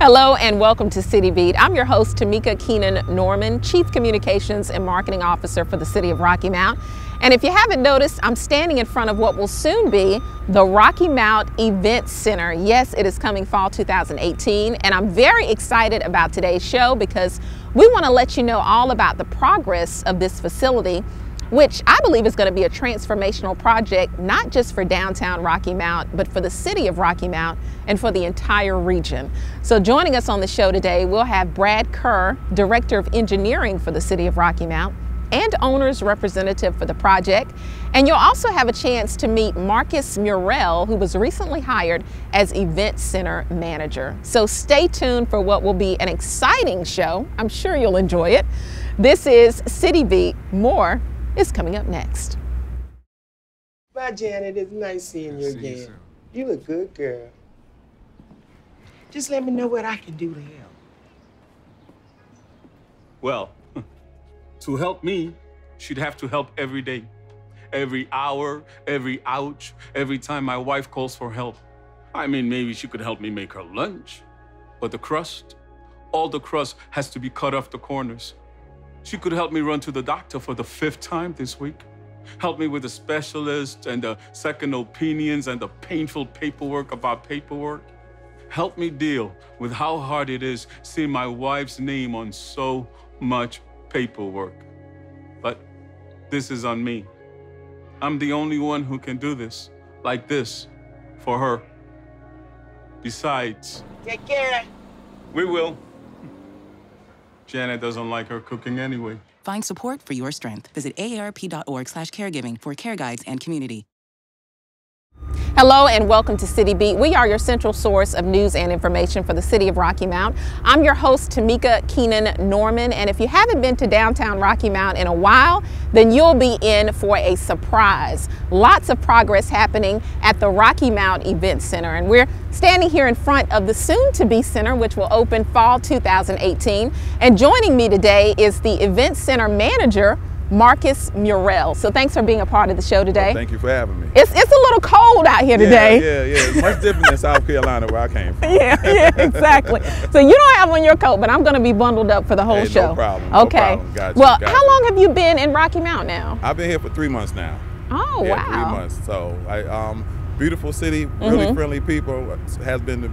Hello and welcome to City Beat. I'm your host, Tamika Keenan Norman, Chief Communications and Marketing Officer for the City of Rocky Mount. And if you haven't noticed, I'm standing in front of what will soon be the Rocky Mount Event Center. Yes, it is coming fall 2018, and I'm very excited about today's show because we want to let you know all about the progress of this facility, which I believe is going to be a transformational project, not just for downtown Rocky Mount, but for the city of Rocky Mount and for the entire region. So joining us on the show today, we'll have Brad Kerr, Director of Engineering for the city of Rocky Mount and owner's representative for the project. And you'll also have a chance to meet Marcus Murrell, who was recently hired as Event Center Manager. So stay tuned for what will be an exciting show. I'm sure you'll enjoy it. This is City Beat. More is coming up next. Bye, Janet. It's nice seeing you again. You look good, girl. Just let me know what I can do to help. Well, to help me, she'd have to help every day. Every hour, every ouch, every time my wife calls for help. I mean, maybe she could help me make her lunch. But the crust, all the crust has to be cut off the corners. She could help me run to the doctor for the 5th time this week. Help me with the specialist and the second opinions and the painful paperwork about paperwork. Help me deal with how hard it is seeing my wife's name on so much paperwork. But this is on me. I'm the only one who can do this, like this, for her. Besides, Take care. we will. Janet doesn't like her cooking anyway. Find support for your strength. Visit aarp.org/caregiving for care guides and community. Hello and welcome to City Beat. We are your central source of news and information for the city of Rocky Mount. I'm your host, Tamika Keenan Norman, and if you haven't been to downtown Rocky Mount in a while, then you'll be in for a surprise. Lots of progress happening at the Rocky Mount Event Center, and we're standing here in front of the soon-to-be center, which will open fall 2018. And joining me today is the Event Center Manager, Marcus Murrell. So thanks for being a part of the show today. Well, thank you for having me. It's a little cold out here today. Yeah. It's much different than South Carolina where I came from. Yeah, exactly. So you don't have on your coat, but I'm going to be bundled up for the whole show. No problem. Okay. No problem. Got well, you. How long have you been in Rocky Mount now? I've been here for 3 months now. Oh, yeah, wow. 3 months. So beautiful city, really friendly people. It's been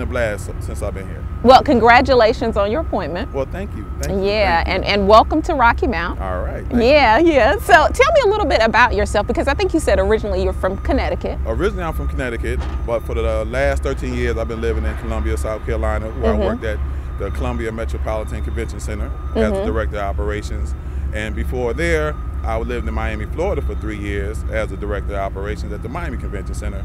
a blast since I've been here. Well, congratulations on your appointment. Well, thank you. Thank you. And welcome to Rocky Mount. All right. Yeah. So tell me a little bit about yourself, because I think you said originally you're from Connecticut. Originally, I'm from Connecticut, but for the last 13 years, I've been living in Columbia, South Carolina, where I worked at the Columbia Metropolitan Convention Center as the Director of Operations. And before there, I lived in Miami, Florida for 3 years as the Director of Operations at the Miami Convention Center.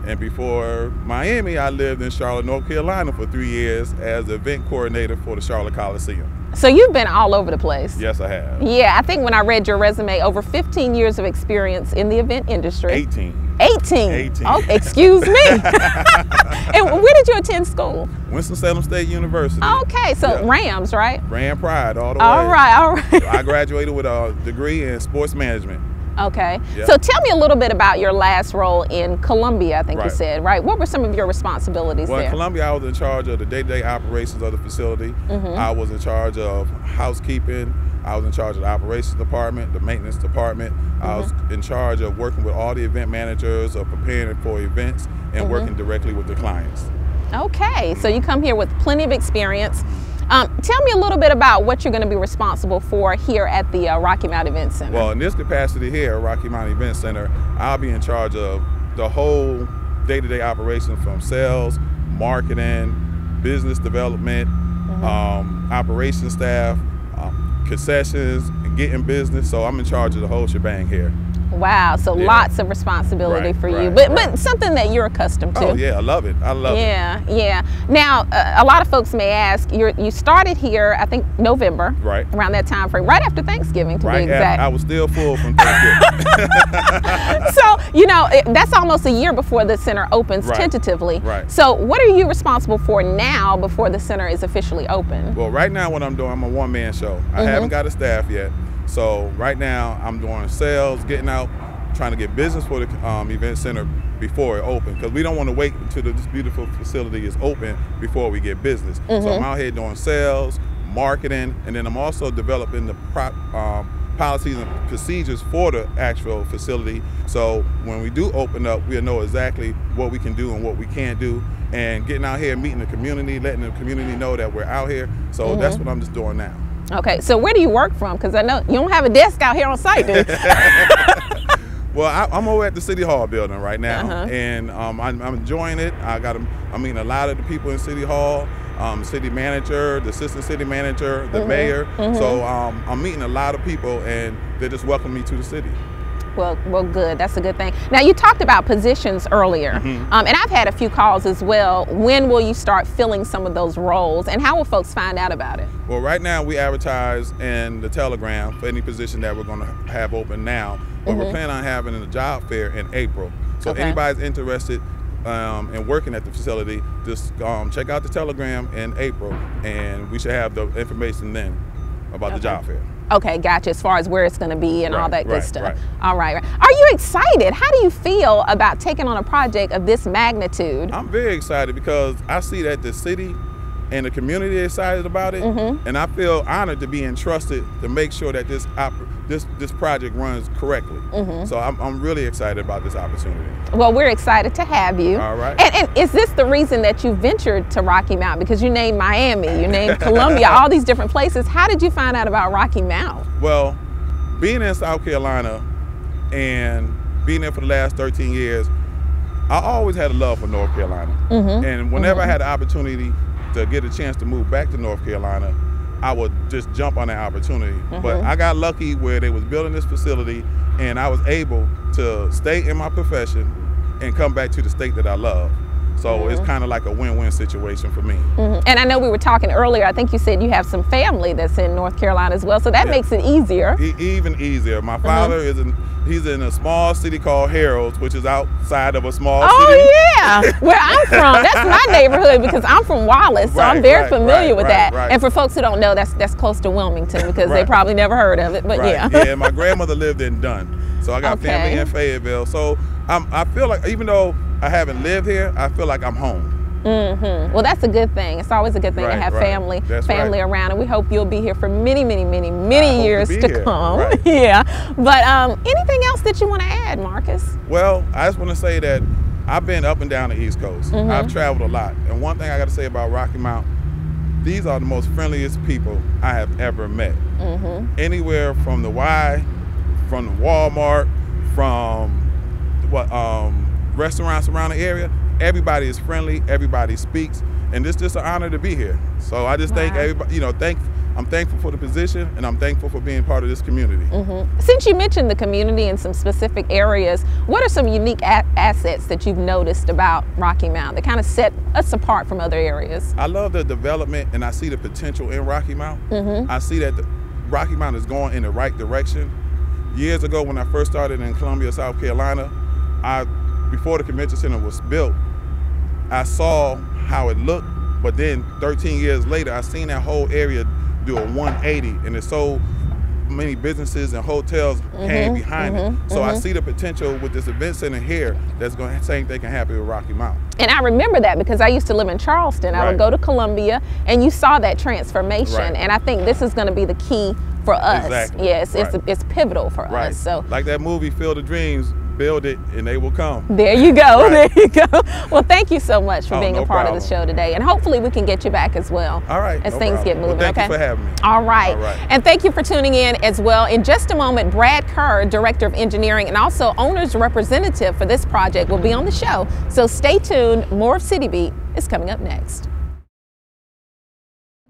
And before Miami, I lived in Charlotte, North Carolina for 3 years as the event coordinator for the Charlotte Coliseum. So you've been all over the place. Yes, I have. Yeah, I think when I read your resume, over 15 years of experience in the event industry. 18. 18? Oh, excuse me. And where did you attend school? Winston-Salem State University. Okay, so Rams, right? Ran Pride all the way. All right. I graduated with a degree in sports management. Okay. Yep. So tell me a little bit about your last role in Columbia, I think you said, right? What were some of your responsibilities there? Well, in Columbia, I was in charge of the day-to-day operations of the facility. I was in charge of housekeeping. I was in charge of the operations department, the maintenance department. I was in charge of working with all the event managers, of preparing for events, and working directly with the clients. Okay, so you come here with plenty of experience. Tell me a little bit about what you're going to be responsible for here at the Rocky Mount Event Center. Well, in this capacity here at Rocky Mount Event Center, I'll be in charge of the whole day-to-day operation, from sales, marketing, business development, operations staff, concessions, and getting business. So I'm in charge of the whole shebang here. Wow, so lots of responsibility for you, but something that you're accustomed to. Oh yeah, I love it. I love it. Yeah. Now, a lot of folks may ask, you started here, I think November, around that time frame, right after Thanksgiving to be exact. I was still full from Thanksgiving. So, that's almost a year before the center opens tentatively. So what are you responsible for now before the center is officially open? Well, right now what I'm doing, I'm a one-man show. I haven't got a staff yet. So right now I'm doing sales, getting out trying to get business for the event center before it opens, because we don't want to wait until this beautiful facility is open before we get business. So I'm out here doing sales, marketing, and then I'm also developing the policies and procedures for the actual facility. So when we do open up, we'll know exactly what we can do and what we can't do, and getting out here, meeting the community, letting the community know that we're out here. So that's what I'm just doing now. Okay, so where do you work from? Because I know you don't have a desk out here on site, do you? Well, I'm over at the City Hall building right now, and I'm enjoying it. I'm meeting a lot of the people in City Hall, city manager, the assistant city manager, the mayor. So I'm meeting a lot of people, and they just welcome me to the city. Well, good. That's a good thing. Now, you talked about positions earlier, and I've had a few calls as well. When will you start filling some of those roles, and how will folks find out about it? Well, right now we advertise in the Telegram for any position that we're going to have open now, but we're planning on having a job fair in April. So if anybody's interested in working at the facility, just check out the Telegram in April, and we should have the information then about the job fair. Okay, gotcha, as far as where it's going to be and all that good stuff. All right. Are you excited? How do you feel about taking on a project of this magnitude? I'm very excited because I see that the city and the community is excited about it, and I feel honored to be entrusted to make sure that this project runs correctly. So I'm really excited about this opportunity. Well, we're excited to have you. All right. And is this the reason that you ventured to Rocky Mount? Because you named Miami, you named Columbia, all these different places. How did you find out about Rocky Mount? Well, being in South Carolina and being there for the last 13 years, I always had a love for North Carolina. And whenever I had the opportunity to get a chance to move back to North Carolina, I would just jump on that opportunity. But I got lucky where they was building this facility, and I was able to stay in my profession and come back to the state that I love. So it's kind of like a win-win situation for me. And I know we were talking earlier, I think you said you have some family that's in North Carolina as well, so that makes it easier. Even easier. My father he's in a small city called Harrods, which is outside of a small city. Oh yeah, where I'm from, that's my neighborhood because I'm from Wallace, so I'm very familiar with that. And for folks who don't know, that's close to Wilmington because they probably never heard of it, but yeah. Yeah, my grandmother lived in Dunn, so I got family in Fayetteville. So I feel like even though I haven't lived here, I feel like I'm home. Well, that's a good thing. It's always a good thing to have family around, and we hope you'll be here for many, many, many, many years to come. Yeah. But anything else that you want to add, Marcus? Well, I just want to say that I've been up and down the East Coast. I've traveled a lot, and one thing I got to say about Rocky Mount, these are the most friendliest people I have ever met. Anywhere from the Y, from the Walmart, from restaurants around the area, everybody is friendly, everybody speaks, and it's just an honor to be here. So I just thank everybody, I'm thankful for the position, and I'm thankful for being part of this community. Since you mentioned the community in some specific areas, what are some unique assets that you've noticed about Rocky Mount that kind of set us apart from other areas? I love the development, and I see the potential in Rocky Mount. I see that Rocky Mount is going in the right direction. Years ago, when I first started in Columbia, South Carolina, before the convention center was built, I saw how it looked, but then 13 years later, I seen that whole area do a 180, and there's so many businesses and hotels came behind it. So I see the potential with this event center here that's going to same thing can happen with Rocky Mount. And I remember that because I used to live in Charleston. I would go to Columbia, and you saw that transformation. And I think this is going to be the key for us. Yes, it's pivotal for us. So like that movie Field of Dreams, build it and they will come. There you go. There you go. Well, thank you so much for being a part of the show today, and hopefully we can get you back as well. All right. As things get moving. Well, thank you for having me. All right. And thank you for tuning in as well. In just a moment, Brad Kerr, Director of Engineering and also owner's representative for this project, will be on the show. So stay tuned. More of City Beat is coming up next.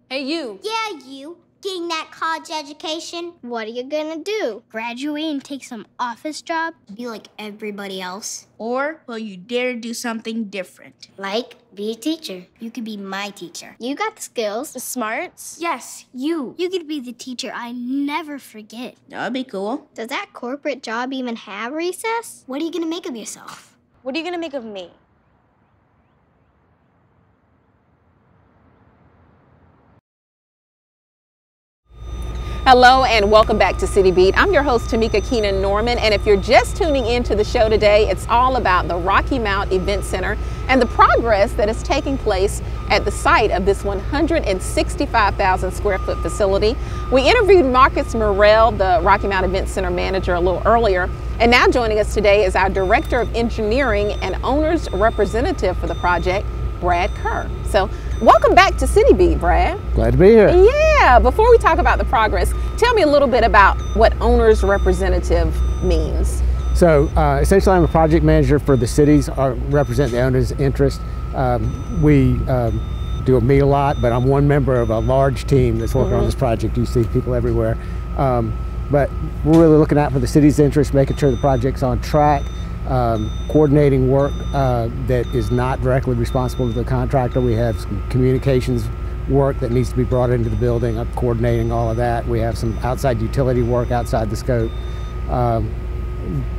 Hey, you. Yeah, you. Getting that college education? What are you gonna do? Graduate and take some office job? Be like everybody else? Or will you dare do something different? Like, be a teacher. You could be my teacher. You got the skills. The smarts. Yes, you. You could be the teacher I never forget. That'd be cool. Does that corporate job even have recess? What are you gonna make of yourself? What are you gonna make of me? Hello and welcome back to City Beat. I'm your host Tamika Keenan Norman, and if you're just tuning into the show today, it's all about the Rocky Mount Event Center and the progress that is taking place at the site of this 165,000 square foot facility. We interviewed Marcus Morrell, the Rocky Mount Event Center manager, a little earlier, and now joining us today is our Director of Engineering and Owner's Representative for the project, Brad Kerr. So welcome back to City Beat, Brad. Glad to be here. Yeah, before we talk about the progress, tell me a little bit about what Owner's Representative means. So essentially I'm a project manager for the cities, represent the owner's interest. We do meet a lot, but I'm one member of a large team that's working on this project. You see people everywhere. But we're really looking out for the city's interest, making sure the project's on track, coordinating work that is not directly responsible to the contractor. We have some communications work that needs to be brought into the building. I'm coordinating all of that. We have some outside utility work outside the scope.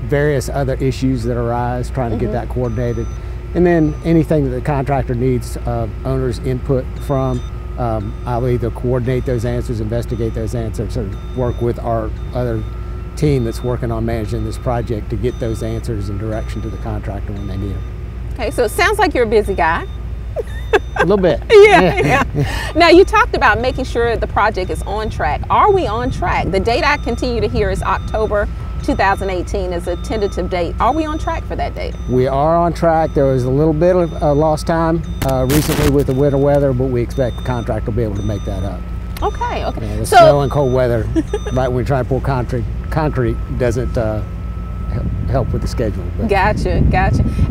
Various other issues that arise, trying to get that coordinated. And then anything that the contractor needs owner's input from, I'll either coordinate those answers, investigate those answers, or work with our other team that's working on managing this project to get those answers and direction to the contractor when they need them. Okay, so it sounds like you're a busy guy. A little bit. Yeah. Now you talked about making sure the project is on track. Are we on track? The date I continue to hear is October 2018 is a tentative date. Are we on track for that date? We are on track. There was a little bit of lost time recently with the winter weather, but we expect the contractor will be able to make that up. Okay. Yeah, the snow and cold weather, right when we try to pour concrete doesn't help with the schedule. But. Gotcha.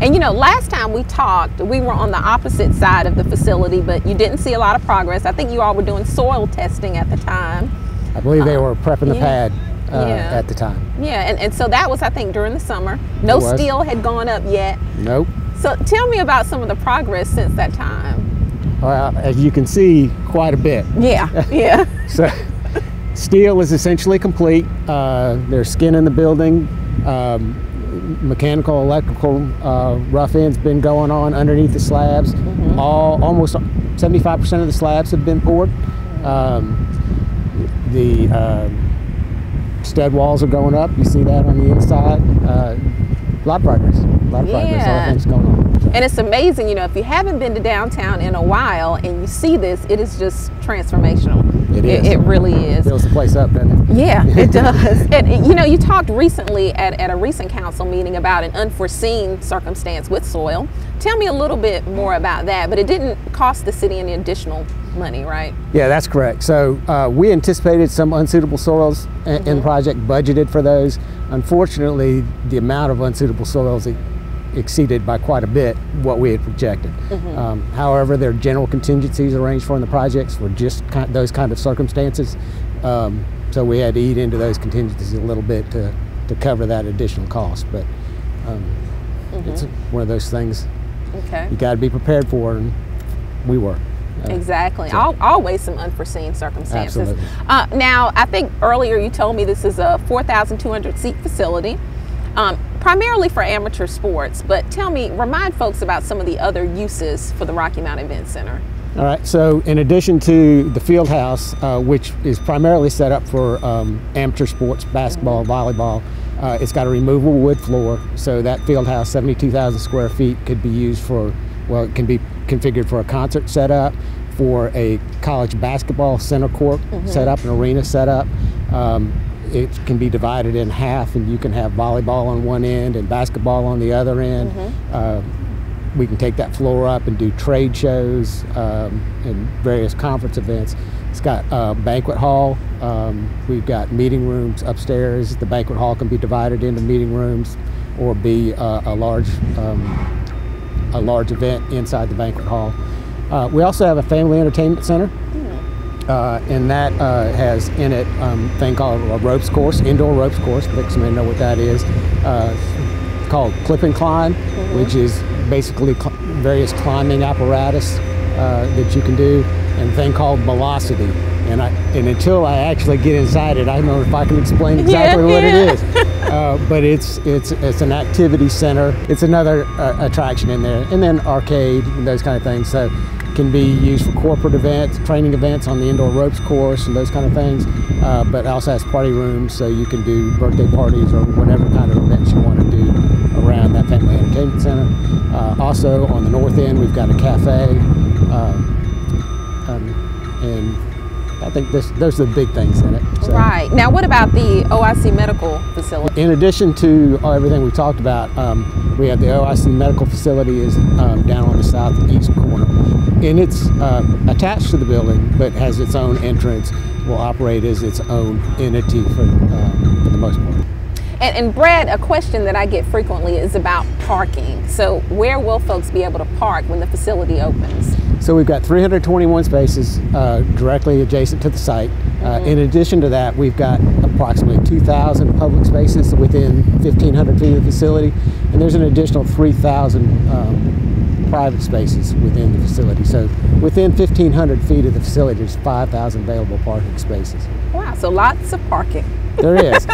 And you know, last time we talked, we were on the opposite side of the facility, but you didn't see a lot of progress. I think you all were doing soil testing at the time. I believe they were prepping the pad at the time. Yeah, and so that was, I think, during the summer. No steel had gone up yet. Nope. So tell me about some of the progress since that time. Well, as you can see, quite a bit. Yeah. So steel is essentially complete. There's skin in the building. Mechanical, electrical rough end's been going on underneath the slabs. Almost 75% of the slabs have been poured. The stud walls are going up. You see that on the inside. A lot of progress. A lot of things going on. And it's amazing, you know, if you haven't been to downtown in a while and you see this, it is just transformational. It is. It really is. Fills the place up, doesn't it? Yeah, it does. And you know, you talked recently at a recent council meeting about an unforeseen circumstance with soil. Tell me a little bit more about that, but it didn't cost the city any additional money, right? Yeah, that's correct. So we anticipated some unsuitable soils in the project, budgeted for those. Unfortunately, the amount of unsuitable soils exceeded by quite a bit what we had projected. However, there are general contingencies arranged for in the projects for just those kind of circumstances. So we had to eat into those contingencies a little bit to cover that additional cost. But it's one of those things you got to be prepared for, and we were. Exactly. Always some unforeseen circumstances. Absolutely. Now, I think earlier you told me this is a 4,200 seat facility, primarily for amateur sports, but remind folks about some of the other uses for the Rocky Mount Event Center. All right, so in addition to the field house, which is primarily set up for amateur sports, basketball, volleyball, it's got a removable wood floor, so that field house, 72,000 square feet, could be used for, well, it can be configured for a concert setup, for a college basketball center court setup, an arena setup. It can be divided in half, and you can have volleyball on one end and basketball on the other end. We can take that floor up and do trade shows and various conference events. It's got a banquet hall. We've got meeting rooms upstairs. The banquet hall can be divided into meeting rooms or be a large event inside the banquet hall. We also have a family entertainment center. And that has in it a thing called a ropes course, indoor ropes course. Vic may know what that is. Called Clip and Climb, which is basically various climbing apparatus that you can do, and a thing called Velocity. And until I actually get inside it, I don't know if I can explain exactly what it is. But it's an activity center. It's another attraction in there, and then arcade and those kind of things. So can be used for corporate events, training events on the indoor ropes course and those kind of things, but it also has party rooms, so you can do birthday parties or whatever kind of events you want to do around that family entertainment center. Also on the north end, we've got a cafe, and I think those are the big things in it. So. Right. Now, what about the OIC medical facility? In addition to everything we talked about, we have the OIC medical facility is down on the southeast corner. And it's attached to the building, but has its own entrance, will operate as its own entity for the most part. And Brad, a question that I get frequently is about parking. So where will folks be able to park when the facility opens? So we've got 321 spaces directly adjacent to the site. In addition to that, we've got approximately 2,000 public spaces within 1,500 feet of the facility, and there's an additional 3,000 private spaces within the facility. So within 1,500 feet of the facility, there's 5,000 available parking spaces. Wow, so lots of parking. There is.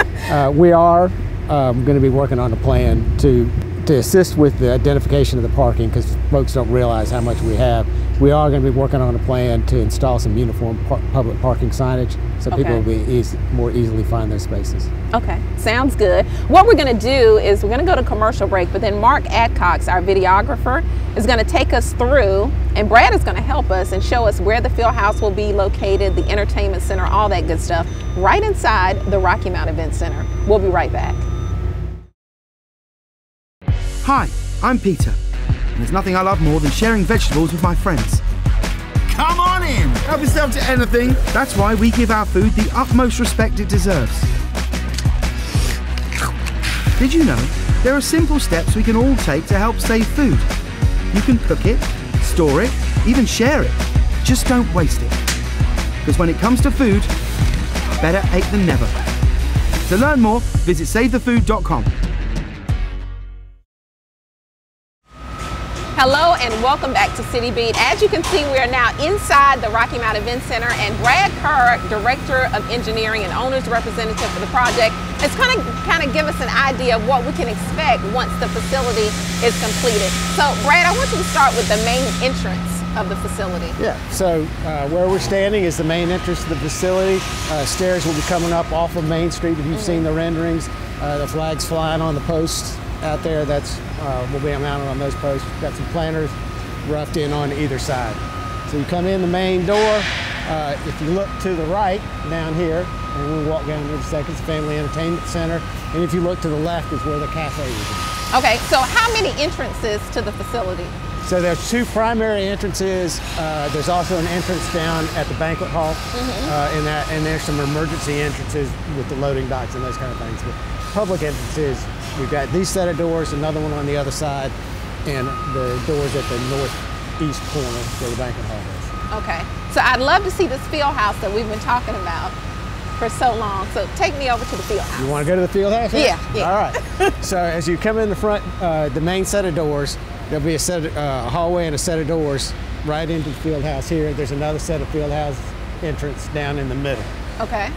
We are going to be working on a plan to assist with the identification of the parking, because folks don't realize how much we have. We are going to be working on a plan to install some uniform public parking signage, so people will be more easily find those spaces. Okay, sounds good. What we're going to do is we're going to go to commercial break, but then Mark Adcox, our videographer, is going to take us through, and Brad is going to help us and show us where the Fieldhouse will be located, the entertainment center, all that good stuff, right inside the Rocky Mount Event Center. We'll be right back. Hi, I'm Peter, and there's nothing I love more than sharing vegetables with my friends. Come on in! Help yourself to anything. That's why we give our food the utmost respect it deserves. Did you know there are simple steps we can all take to help save food? You can cook it, store it, even share it. Just don't waste it. Because when it comes to food, better ache than never. To learn more, visit SaveTheFood.com. Hello and welcome back to City Beat. As you can see, we are now inside the Rocky Mount Event Center, and Brad Kerr, Director of Engineering and Owner's Representative for the project, is going to kind of give us an idea of what we can expect once the facility is completed. So Brad, I want you to start with the main entrance of the facility. Yeah, so where we're standing is the main entrance to the facility. Stairs will be coming up off of Main Street if you've seen the renderings. The flags flying on the posts out there, that's will be mounted on those posts. We've got some planters roughed in on either side. So you come in the main door. If you look to the right down here, and we'll walk down here in a second, it's the Family Entertainment Center. And if you look to the left is where the cafe is. Okay, so how many entrances to the facility? So there's two primary entrances. There's also an entrance down at the banquet hall, and there's some emergency entrances with the loading docks and those kind of things. But public entrances, we've got these set of doors, another one on the other side, and the doors at the northeast corner where the banquet hall is. Okay, so I'd love to see this Fieldhouse that we've been talking about for so long. So take me over to the Fieldhouse. You want to go to the Fieldhouse? Yeah. All right. So as you come in the front, the main set of doors, there'll be a hallway and a set of doors right into the Fieldhouse here. There's another set of Fieldhouse entrance down in the middle. Okay.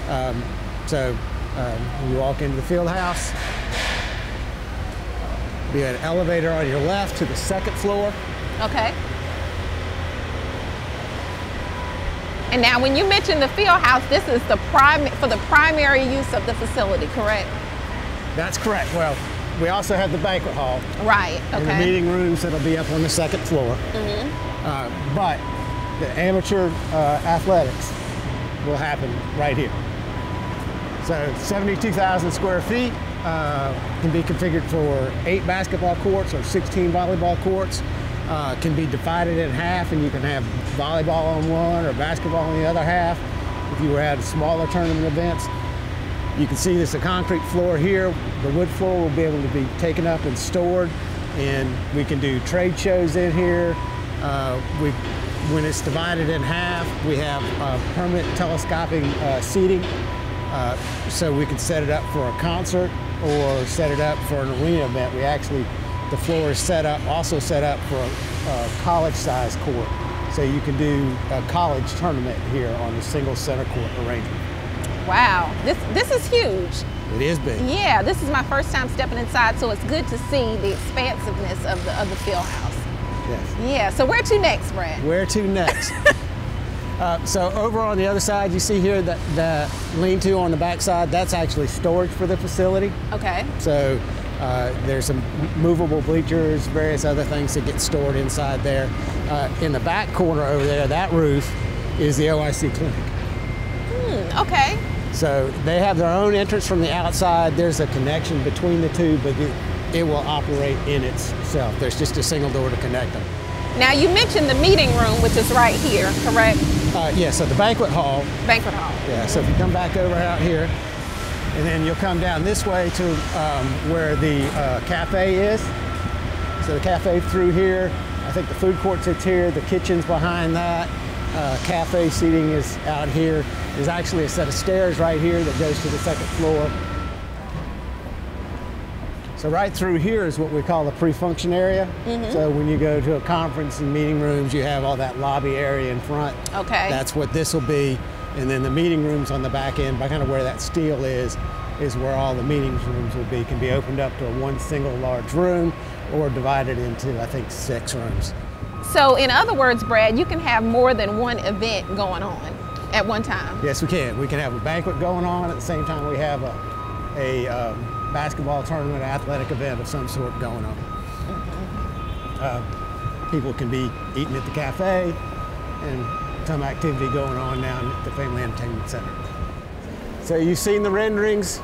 When you walk into the Fieldhouse, be an elevator on your left to the second floor. Okay. And now when you mentioned the Fieldhouse, this is for the primary use of the facility, correct? That's correct. Well, we also have the banquet hall. Right, okay. And the meeting rooms that'll be up on the second floor. But the amateur athletics will happen right here. So 72,000 square feet can be configured for 8 basketball courts or 16 volleyball courts. Can be divided in half, and you can have volleyball on one or basketball on the other half if you were at smaller tournament events. You can see there's a concrete floor here. The wood floor will be able to be taken up and stored, and we can do trade shows in here. When it's divided in half, we have permanent telescoping seating, so we can set it up for a concert or set it up for an arena event. The floor is also set up for a college-sized court, so you can do a college tournament here on the single center court arrangement. Wow, this is huge. It is big. Yeah, this is my first time stepping inside, so it's good to see the expansiveness of the Fieldhouse. Yes. Yeah, so where to next, Brad? Where to next? So over on the other side, you see here that the lean-to on the back side, that's actually storage for the facility. Okay. So there's some movable bleachers, various other things that get stored inside there. In the back corner over there, that roof is the OIC clinic. Okay. So they have their own entrance from the outside. There's a connection between the two, but it will operate in itself. There's just a single door to connect them. Now you mentioned the meeting room, which is right here, correct? Yeah, so the banquet hall. Banquet hall. Yeah, so if you come back over out here, and then you'll come down this way to where the cafe is. So the cafe through here, I think the food court sits here, the kitchen's behind that. Cafe seating is out here. There's actually a set of stairs right here that goes to the second floor. So right through here is what we call the pre-function area. So when you go to a conference and meeting rooms, you have all that lobby area in front. Okay. That's what this will be. And then the meeting rooms on the back end, by kind of where that steel is where all the meeting rooms will be. Can be opened up to one single large room or divided into, I think, 6 rooms. So in other words, Brad, you can have more than one event going on at one time. Yes, we can. We can have a banquet going on at the same time we have a basketball tournament, athletic event of some sort going on. People can be eating at the cafe and some activity going on down at the Family Entertainment Center. So you've seen the renderings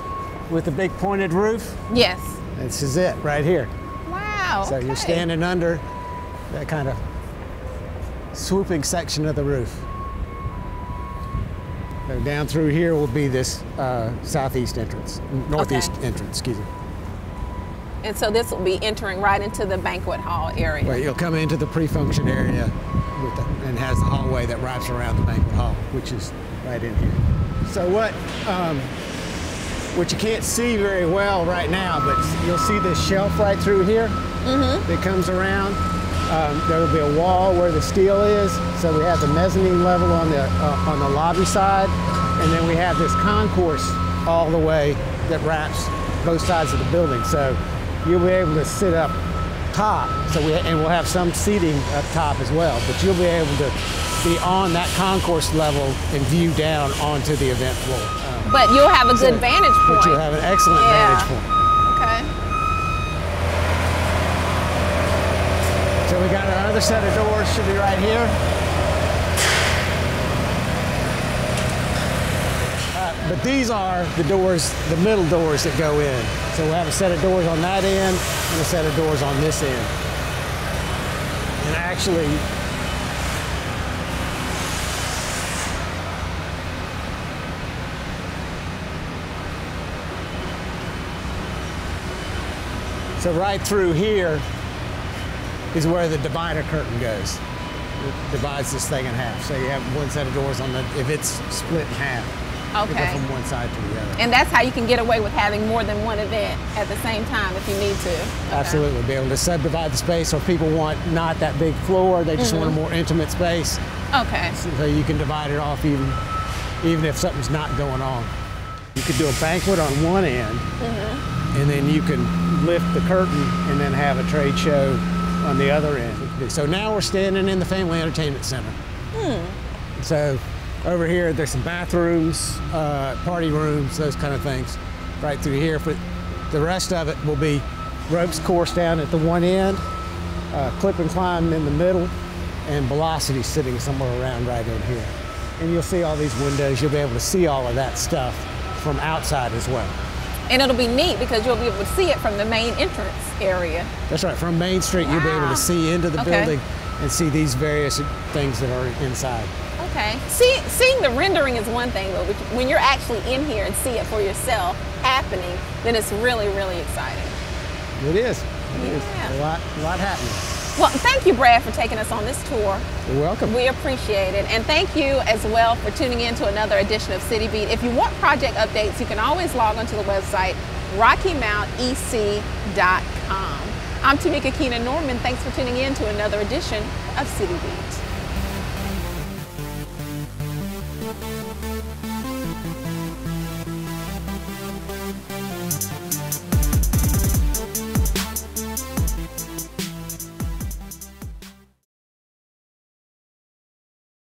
with the big pointed roof? Yes. This is it right here. Wow. So you're standing under that kind of swooping section of the roof. So down through here will be this northeast entrance, excuse me. And so this will be entering right into the banquet hall area. Well, you'll come into the pre-function area and has the hallway that wraps around the banquet hall, which is right in here. So what you can't see very well right now, but you'll see this shelf right through here that comes around. There will be a wall where the steel is. So we have the mezzanine level on the lobby side, and then we have this concourse all the way that wraps both sides of the building. So you'll be able to sit up top. And we'll have some seating up top as well. But you'll be able to be on that concourse level and view down onto the event floor. But you'll have a good vantage point. But you'll have an excellent vantage point. Okay. So we got another set of doors, should be right here. But these are the doors, the middle doors that go in. So we'll have a set of doors on that end and a set of doors on this end. And actually, so right through here is where the divider curtain goes. It divides this thing in half. So you have one set of doors if it's split in half. Okay. You go from one side to the other. And that's how you can get away with having more than one event at the same time if you need to. Okay. Absolutely. Be able to subdivide the space, or people want not that big floor, they just want a more intimate space. Okay. So you can divide it off even if something's not going on. You could do a banquet on one end, and then you can lift the curtain and then have a trade show on the other end. So now we're standing in the Family Entertainment Center. So over here, there's some bathrooms, party rooms, those kind of things right through here. But the rest of it will be ropes course down at the one end, clip and climb in the middle, and Velocity sitting somewhere around right in here. And you'll see all these windows. You'll be able to see all of that stuff from outside as well. And it'll be neat because you'll be able to see it from the main entrance area. That's right. From Main Street, you'll be able to see into the building and see these various things that are inside. Okay. Seeing the rendering is one thing, but when you're actually in here and see it for yourself happening, then it's really, really exciting. It is. It is. A lot happening. Well, thank you, Brad, for taking us on this tour. You're welcome. We appreciate it. And thank you as well for tuning in to another edition of City Beat. If you want project updates, you can always log onto the website, RockyMountEC.com. I'm Tamika Keenan Norman. Thanks for tuning in to another edition of City Beat.